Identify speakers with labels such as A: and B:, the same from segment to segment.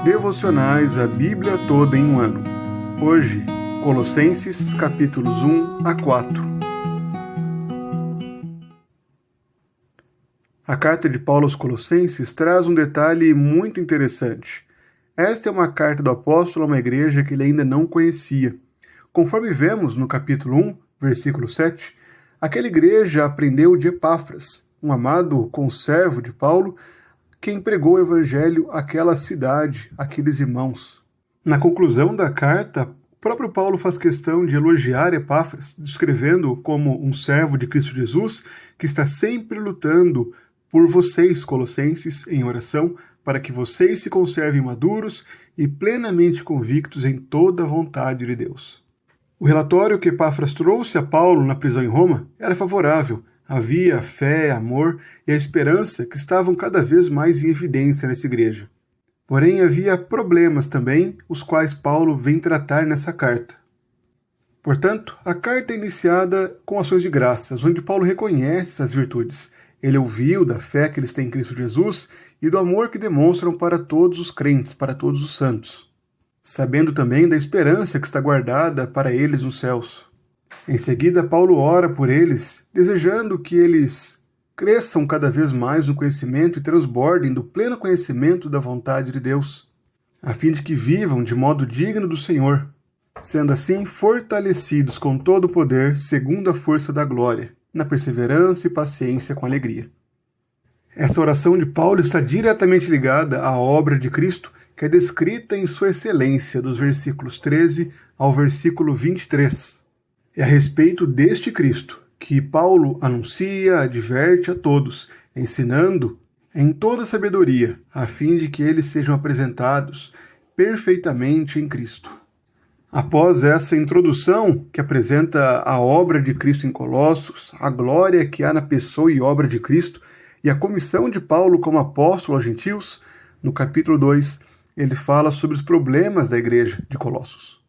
A: Devocionais A Bíblia Toda em um Ano. Hoje, Colossenses, capítulos 1 a 4. A carta de Paulo aos Colossenses traz um detalhe muito interessante. Esta é uma carta do apóstolo a uma igreja que ele ainda não conhecia. Conforme vemos no capítulo 1, versículo 7, aquela igreja aprendeu de Epáfras, um amado conservo de Paulo, quem pregou o evangelho àquela cidade, àqueles irmãos. Na conclusão da carta, o próprio Paulo faz questão de elogiar Epáfras, descrevendo-o como um servo de Cristo Jesus, que está sempre lutando por vocês, colossenses, em oração, para que vocês se conservem maduros e plenamente convictos em toda a vontade de Deus. O relatório que Epáfras trouxe a Paulo na prisão em Roma era favorável. Havia a fé, amor e a esperança que estavam cada vez mais em evidência nessa igreja. Porém, havia problemas também, os quais Paulo vem tratar nessa carta. Portanto, a carta é iniciada com ações de graças, onde Paulo reconhece as virtudes. Ele ouviu da fé que eles têm em Cristo Jesus e do amor que demonstram para todos os crentes, para todos os santos, sabendo também da esperança que está guardada para eles nos céus. Em seguida, Paulo ora por eles, desejando que eles cresçam cada vez mais no conhecimento e transbordem do pleno conhecimento da vontade de Deus, a fim de que vivam de modo digno do Senhor, sendo assim fortalecidos com todo o poder segundo a força da glória, na perseverança e paciência com alegria. Essa oração de Paulo está diretamente ligada à obra de Cristo, que é descrita em sua excelência dos versículos 13 ao versículo 23. É a respeito deste Cristo que Paulo anuncia, adverte a todos, ensinando em toda sabedoria, a fim de que eles sejam apresentados perfeitamente em Cristo. Após essa introdução que apresenta a obra de Cristo em Colossos, a glória que há na pessoa e obra de Cristo, e a comissão de Paulo como apóstolo aos gentios, no capítulo 2, ele fala sobre os problemas da igreja de Colossos.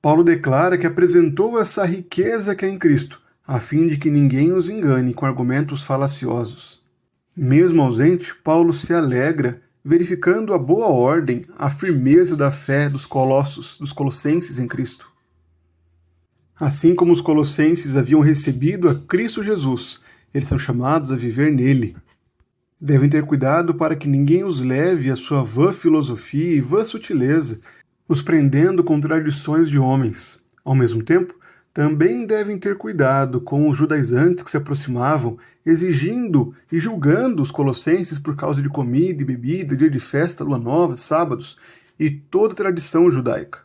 A: Paulo declara que apresentou essa riqueza que é em Cristo, a fim de que ninguém os engane com argumentos falaciosos. Mesmo ausente, Paulo se alegra, verificando a boa ordem, a firmeza da fé dos colossenses em Cristo. Assim como os colossenses haviam recebido a Cristo Jesus, eles são chamados a viver nele. Devem ter cuidado para que ninguém os leve à sua vã filosofia e vã sutileza, os prendendo com tradições de homens. Ao mesmo tempo, também devem ter cuidado com os judaizantes que se aproximavam, exigindo e julgando os colossenses por causa de comida e bebida, dia de festa, lua nova, sábados e toda a tradição judaica.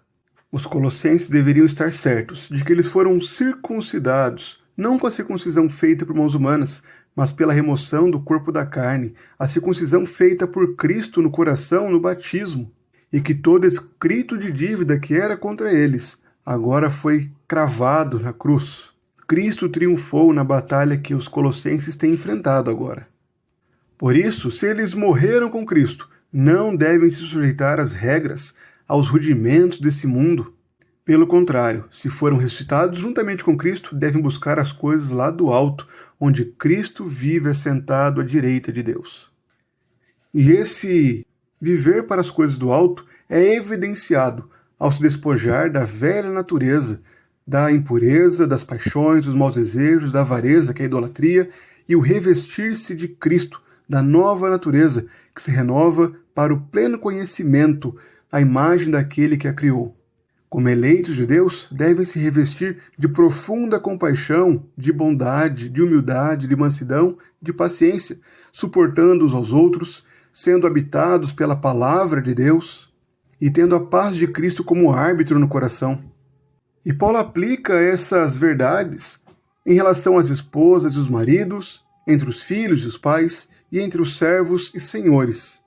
A: Os colossenses deveriam estar certos de que eles foram circuncidados, não com a circuncisão feita por mãos humanas, mas pela remoção do corpo da carne, a circuncisão feita por Cristo no coração no batismo, e que todo escrito de dívida que era contra eles agora foi cravado na cruz. Cristo triunfou na batalha que os colossenses têm enfrentado agora. Por isso, se eles morreram com Cristo, não devem se sujeitar às regras, aos rudimentos desse mundo. Pelo contrário, se foram ressuscitados juntamente com Cristo, devem buscar as coisas lá do alto, onde Cristo vive assentado à direita de Deus. E esse viver para as coisas do alto é evidenciado ao se despojar da velha natureza, da impureza, das paixões, dos maus desejos, da avareza, que é a idolatria, e o revestir-se de Cristo, da nova natureza, que se renova para o pleno conhecimento, a imagem daquele que a criou. Como eleitos de Deus, devem se revestir de profunda compaixão, de bondade, de humildade, de mansidão, de paciência, suportando uns aos outros, sendo habitados pela palavra de Deus e tendo a paz de Cristo como árbitro no coração. E Paulo aplica essas verdades em relação às esposas e os maridos, entre os filhos e os pais, e entre os servos e senhores.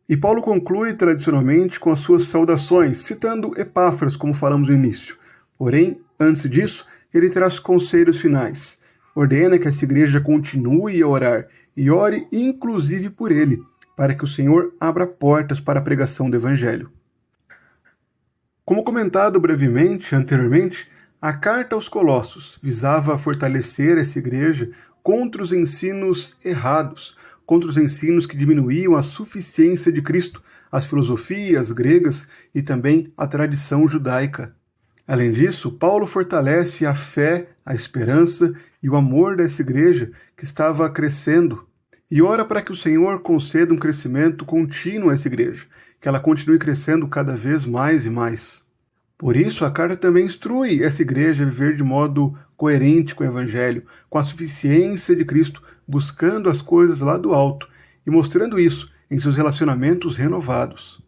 A: E Paulo conclui tradicionalmente com as suas saudações, citando Epáfras, como falamos no início. Porém, antes disso, ele traz conselhos finais. Ordena que essa igreja continue a orar, e ore inclusive por ele, para que o Senhor abra portas para a pregação do Evangelho. Como comentado brevemente anteriormente, a carta aos Colossos visava fortalecer essa igreja contra os ensinos errados, contra os ensinos que diminuíam a suficiência de Cristo, as filosofias gregas e também a tradição judaica. Além disso, Paulo fortalece a fé, a esperança e o amor dessa igreja que estava crescendo e ora para que o Senhor conceda um crescimento contínuo a essa igreja, que ela continue crescendo cada vez mais e mais. Por isso, a carta também instrui essa igreja a viver de modo coerente com o Evangelho, com a suficiência de Cristo, buscando as coisas lá do alto e mostrando isso em seus relacionamentos renovados.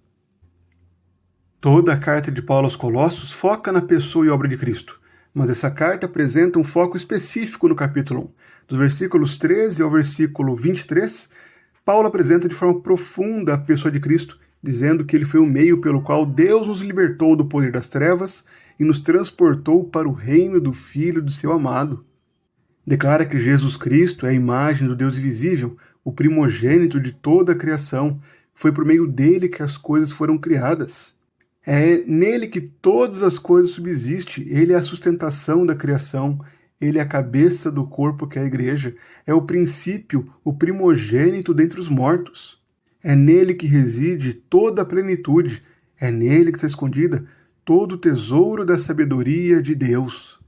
A: Toda a carta de Paulo aos Colossos foca na pessoa e obra de Cristo, mas essa carta apresenta um foco específico no capítulo 1. Dos versículos 13 ao versículo 23, Paulo apresenta de forma profunda a pessoa de Cristo, dizendo que ele foi o meio pelo qual Deus nos libertou do poder das trevas e nos transportou para o reino do Filho do seu amado. Declara que Jesus Cristo é a imagem do Deus invisível, o primogênito de toda a criação. Foi por meio dele que as coisas foram criadas. É nele que todas as coisas subsistem. Ele é a sustentação da criação. Ele é a cabeça do corpo que é a igreja. É o princípio, o primogênito dentre os mortos. É nele que reside toda a plenitude. É nele que está escondida todo o tesouro da sabedoria de Deus.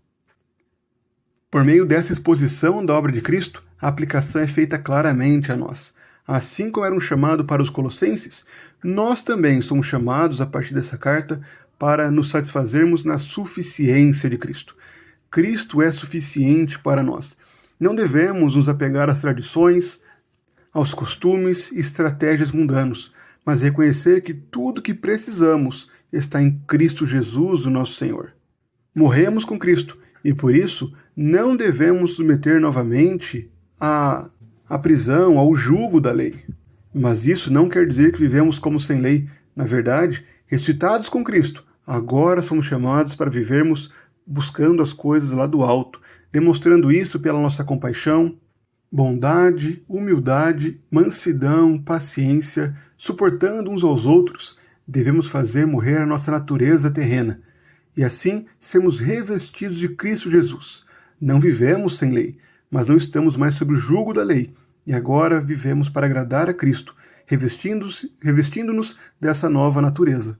A: Por meio dessa exposição da obra de Cristo, a aplicação é feita claramente a nós. Assim como era um chamado para os colossenses, nós também somos chamados, a partir dessa carta, para nos satisfazermos na suficiência de Cristo. Cristo é suficiente para nós. Não devemos nos apegar às tradições, aos costumes e estratégias mundanos, mas reconhecer que tudo que precisamos está em Cristo Jesus, o nosso Senhor. Morremos com Cristo e, por isso, não devemos submeter novamente à prisão, ao jugo da lei. Mas isso não quer dizer que vivemos como sem lei. Na verdade, ressuscitados com Cristo, agora somos chamados para vivermos buscando as coisas lá do alto, demonstrando isso pela nossa compaixão, bondade, humildade, mansidão, paciência, suportando uns aos outros. Devemos fazer morrer a nossa natureza terrena e assim sermos revestidos de Cristo Jesus. Não vivemos sem lei, mas não estamos mais sob o jugo da lei, e agora vivemos para agradar a Cristo, revestindo-nos dessa nova natureza.